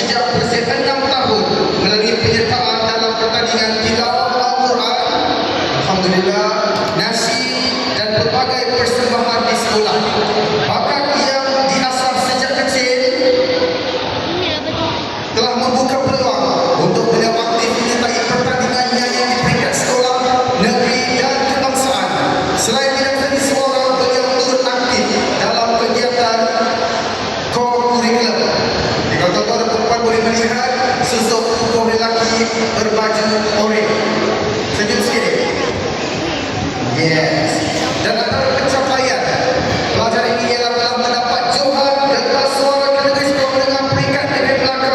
sejak berusia 6 tahun melalui penyertaan dalam pertandingan tilawah Al-Quran, alhamdulillah, nasi dan berbagai persembahan di sekolah. Bakat yang diasah sejak kecil telah membuka peluang untuk beliau aktif menyertai pertandingan nyanyi di peringkat sekolah, negeri dan kebangsaan. Selain bidang seni suara, beliau turut aktif dalam kegiatan co-curriculum. Jika tuan-tuan dan puan boleh melihat susuk tubuh lelaki berbaju oranye. Senyum sikit. Yes. Dan antara pencapaian pelajar ini ialah telah mendapat Johan Getah Suara Kategori Sekolah Menengah peringkat negeri Melaka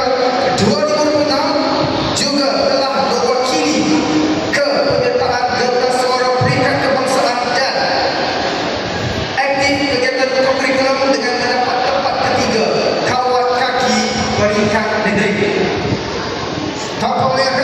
2006, juga telah mewakili ke penyertaan Getah Suara peringkat kebangsaan dan aktif kegiatan co-curriculum dengan mendapat tempat ketiga kawat kaki peringkat negeri. Tanpa melangkah